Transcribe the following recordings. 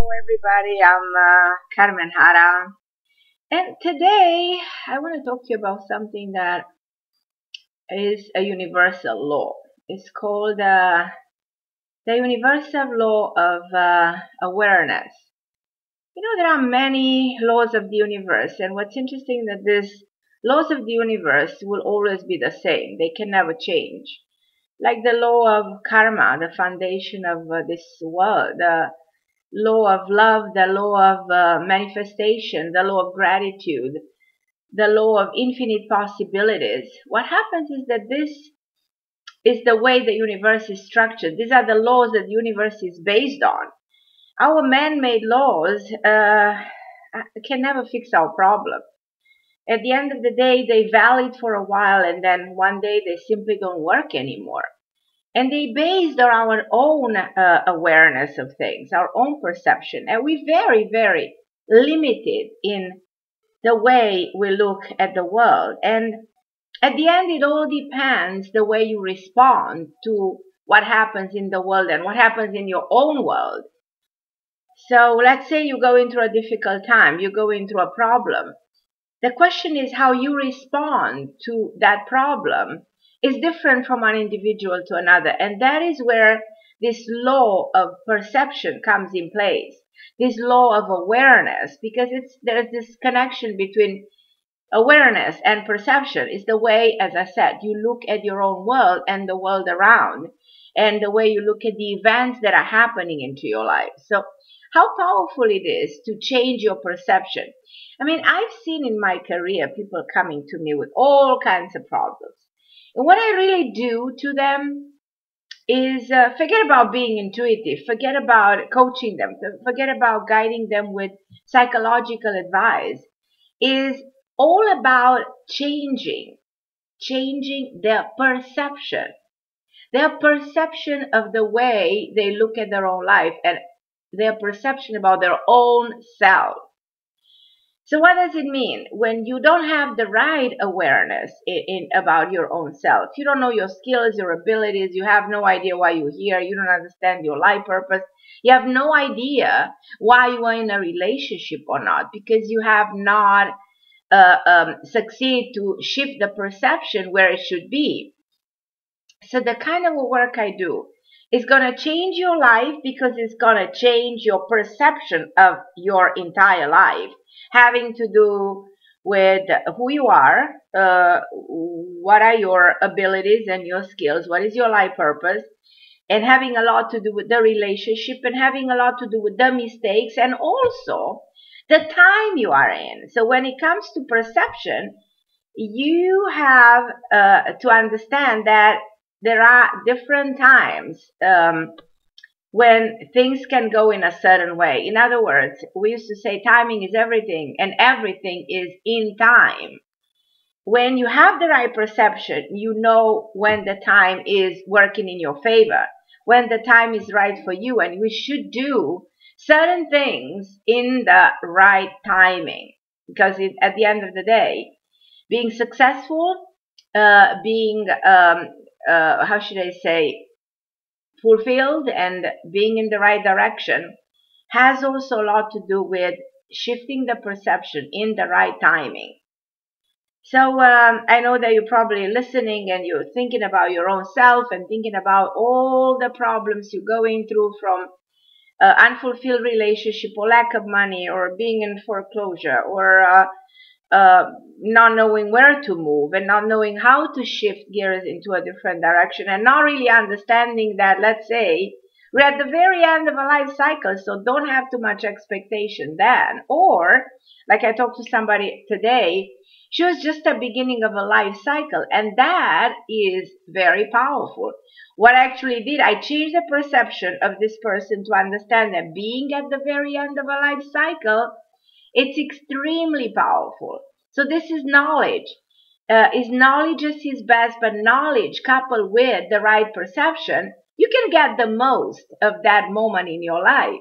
everybody. I'm Carmen Harra, and today I want to talk to you about something that is a universal law. It's called the universal law of awareness. There are many laws of the universe, and what's interesting that these laws of the universe will always be the same. They can never change. Like the law of karma, the foundation of this world, the law of love, the law of manifestation, the law of gratitude, the law of infinite possibilities. What happens is that this is the way the universe is structured. These are the laws that the universe is based on. Our man-made laws can never fix our problem. At the end of the day, they valid for a while, and then one day they simply don't work anymore. And they based on our own awareness of things, our own perception. And we're very, very limited in the way we look at the world. And at the end, it all depends the way you respond to what happens in the world and what happens in your own world. So let's say you go into a difficult time, you go into a problem. The question is how you respond to that problem is different from one individual to another. And that is where this law of perception comes in place, this law of awareness, because there's this connection between awareness and perception. It's the way, as I said, you look at your own world and the world around, and the way you look at the events that are happening into your life. So how powerful it is to change your perception. I mean, I've seen in my career people coming to me with all kinds of problems. And what I really do to them is forget about being intuitive, forget about coaching them, forget about guiding them with psychological advice, is all about changing their perception of the way they look at their own life and their perception about their own self. So what does it mean? When you don't have the right awareness about your own self, you don't know your skills, your abilities, you have no idea why you're here, you don't understand your life purpose, you have no idea why you are in a relationship or not, because you have not succeeded to shift the perception where it should be. So the kind of work I do is going to change your life, because it's going to change your perception of your entire life, having to do with who you are, what are your abilities and your skills, what is your life purpose, and having a lot to do with the relationship, and having a lot to do with the mistakes, and also the time you are in. So when it comes to perception, you have to understand that there are different times when things can go in a certain way. In other words, we used to say timing is everything, and everything is in time. When you have the right perception, you know when the time is working in your favor, when the time is right for you, and we should do certain things in the right timing. Because at the end of the day, being successful, being how should I say, fulfilled and being in the right direction has also a lot to do with shifting the perception in the right timing. So I know that you're probably listening and you're thinking about your own self and thinking about all the problems you're going through, from unfulfilled relationship or lack of money or being in foreclosure or not knowing where to move and not knowing how to shift gears into a different direction, and not really understanding that, let's say, we're at the very end of a life cycle, so don't have too much expectation then. Or, like I talked to somebody today, she was just the beginning of a life cycle, and that is very powerful. What I actually did, I changed the perception of this person to understand that being at the very end of a life cycle, it's extremely powerful. So this is knowledge. Is knowledge just his best, but knowledge coupled with the right perception, you can get the most of that moment in your life.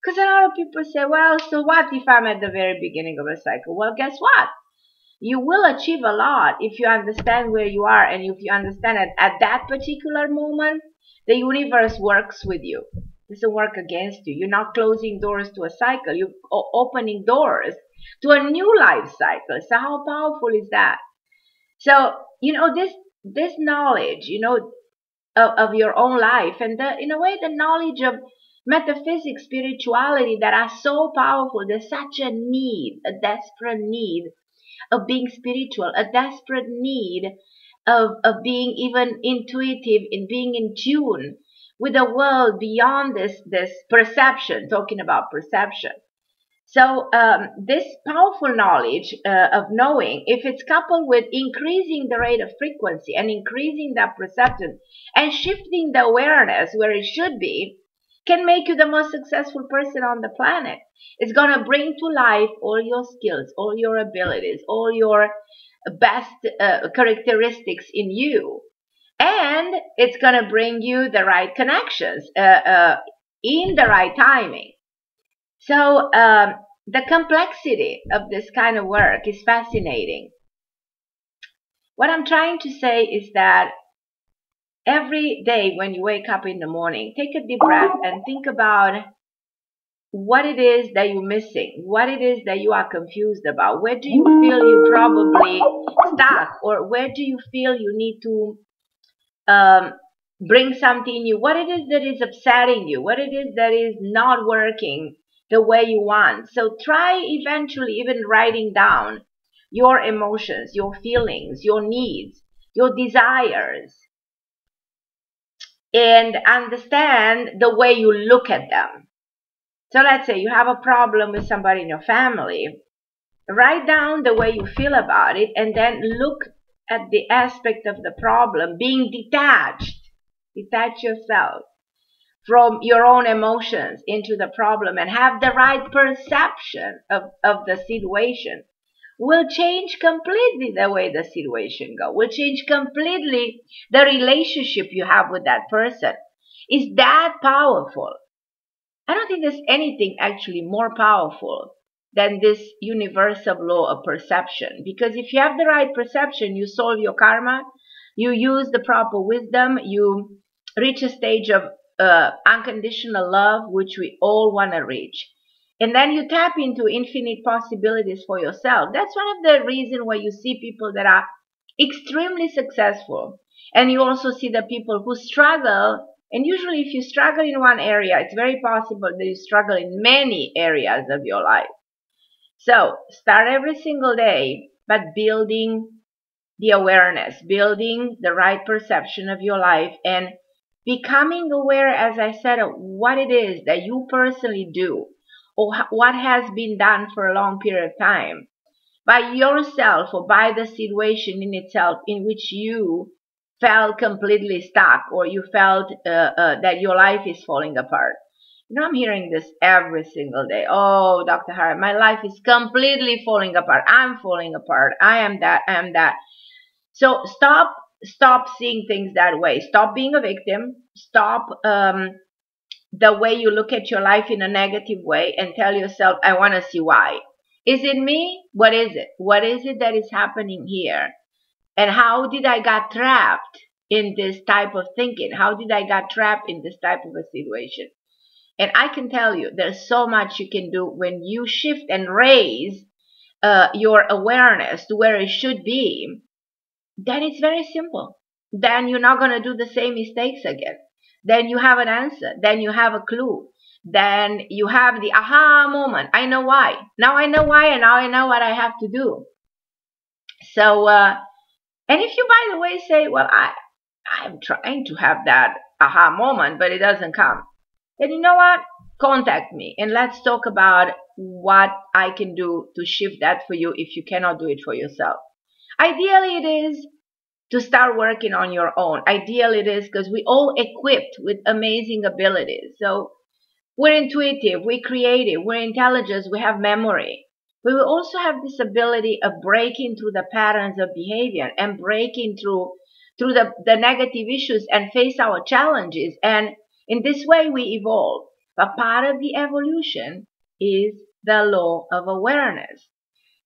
Because a lot of people say, well, so what if I'm at the very beginning of a cycle? Well, guess what? You will achieve a lot if you understand where you are, and if you understand that at that particular moment, the universe works with you. doesn't work against you. You're not closing doors to a cycle. You're opening doors to a new life cycle. So how powerful is that? So, this knowledge, of your own life, and in a way, the knowledge of metaphysics, spirituality, that are so powerful. There's such a need, a desperate need of being spiritual, a desperate need of being even intuitive, in being in tune with the world beyond this perception, talking about perception. So this powerful knowledge of knowing, if it's coupled with increasing the rate of frequency and increasing that perception and shifting the awareness where it should be, can make you the most successful person on the planet. It's going to bring to life all your skills, all your abilities, all your best characteristics in you. And it's going to bring you the right connections in the right timing. So the complexity of this kind of work is fascinating. What I'm trying to say is that every day when you wake up in the morning, take a deep breath and think about what it is that you're missing, what it is that you are confused about. Where do you feel you probably stuck, or where do you feel you need to bring something new? What it is that is upsetting you, what it is that is not working the way you want. So try eventually even writing down your emotions, your feelings, your needs, your desires, and understand the way you look at them. So let's say you have a problem with somebody in your family. Write down the way you feel about it, and then look at the aspect of the problem, being detached. Detach yourself from your own emotions into the problem, and have the right perception of the situation. Will change completely the way the situation goes. Will change completely the relationship you have with that person. Is that powerful? I don't think there's anything actually more powerful than this universal law of perception. Because if you have the right perception, you solve your karma, you use the proper wisdom, you reach a stage of unconditional love, which we all want to reach. And then you tap into infinite possibilities for yourself. That's one of the reasons why you see people that are extremely successful. And you also see the people who struggle. And usually if you struggle in one area, it's very possible that you struggle in many areas of your life. So start every single day, but building the awareness, building the right perception of your life, and becoming aware, as I said, of what it is that you personally do, or what has been done for a long period of time by yourself or by the situation in itself in which you felt completely stuck, or you felt that your life is falling apart. I'm hearing this every single day. Oh, Dr. Harra, my life is completely falling apart. I'm falling apart. I am that. I am that. So stop seeing things that way. Stop being a victim. Stop the way you look at your life in a negative way, and tell yourself, I want to see why. Is it me? What is it? What is it that is happening here? And how did I get trapped in this type of thinking? How did I get trapped in this type of a situation? And I can tell you, there's so much you can do when you shift and raise your awareness to where it should be. Then it's very simple. Then you're not going to do the same mistakes again. Then you have an answer. Then you have a clue. Then you have the aha moment. I know why. Now I know why, and now I know what I have to do. So, and if you, by the way, say, well, I'm trying to have that aha moment, but it doesn't come, then you know what? Contact me, and let's talk about what I can do to shift that for you if you cannot do it for yourself. Ideally, it is to start working on your own. Ideally, it is because we're all equipped with amazing abilities. So we're intuitive, we're creative, we're intelligent, we have memory. We will also have this ability of breaking through the patterns of behavior and breaking through the negative issues and face our challenges. And in this way, we evolve. But part of the evolution is the law of awareness.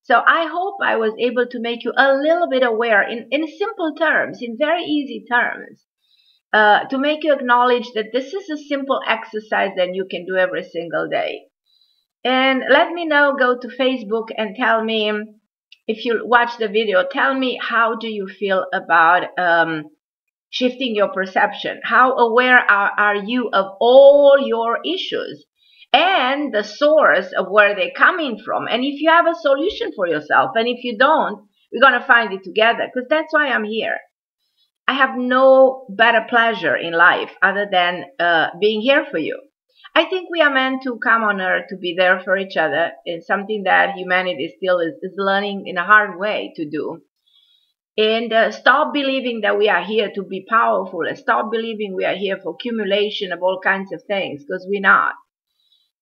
So I hope I was able to make you a little bit aware in simple terms, in very easy terms, to make you acknowledge that this is a simple exercise that you can do every single day. And let me know, go to Facebook and tell me, if you watch the video, tell me how do you feel about shifting your perception. How aware are you of all your issues and the source of where they're coming from? And if you have a solution for yourself, and if you don't, we're going to find it together, because that's why I'm here. I have no better pleasure in life other than being here for you. I think we are meant to come on earth to be there for each other. It's something that humanity still is learning in a hard way to do. And stop believing that we are here to be powerful, and stop believing we are here for accumulation of all kinds of things, because we're not.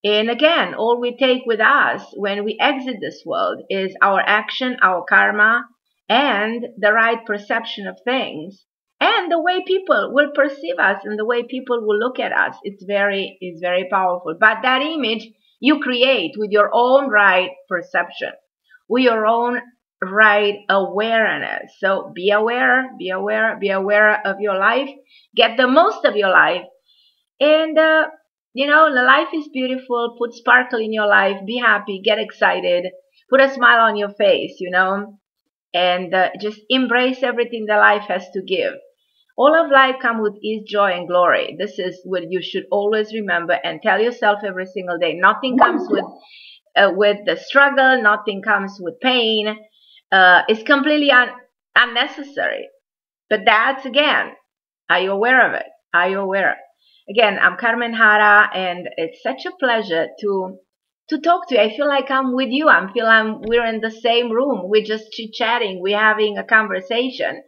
And again, all we take with us when we exit this world is our action, our karma, and the right perception of things, and the way people will perceive us and the way people will look at us. It's very powerful. But that image you create with your own right perception, with your own right awareness. So be aware, be aware, be aware of your life. Get the most of your life. And, the life is beautiful. Put sparkle in your life. Be happy. Get excited. Put a smile on your face, and just embrace everything that life has to give. All of life comes with ease, joy, and glory. This is what you should always remember and tell yourself every single day. Nothing comes with the struggle. Nothing comes with pain. It's completely unnecessary. But that's, again, are you aware of it? Are you aware? Again, I'm Carmen Harra, and it's such a pleasure to talk to you. I feel like I'm with you. We're in the same room. We're just chit-chatting. We're having a conversation.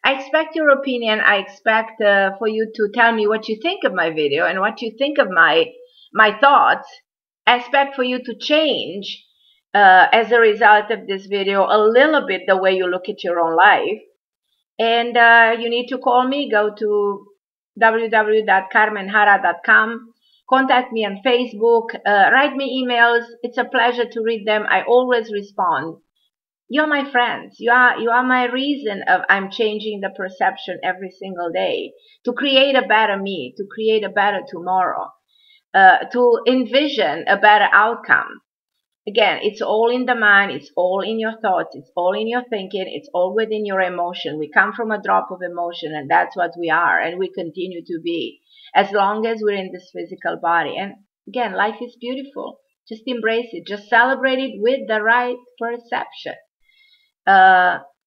I expect your opinion. I expect for you to tell me what you think of my video and what you think of my thoughts. I expect for you to change as a result of this video a little bit the way you look at your own life. And you need to call me. Go to www.carmenharra.com. Contact me on Facebook. Write me emails. It's a pleasure to read them. I always respond. You're my friends. You are my reason of I'm changing the perception every single day to create a better me, to create a better tomorrow, to envision a better outcome. Again, it's all in the mind, it's all in your thoughts, it's all in your thinking, it's all within your emotion. We come from a drop of emotion, and that's what we are, and we continue to be as long as we're in this physical body. And again, life is beautiful. Just embrace it. Just celebrate it with the right perception.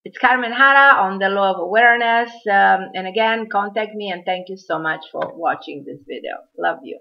It's Carmen Harra on the Law of Awareness. And again, contact me, and thank you so much for watching this video. Love you.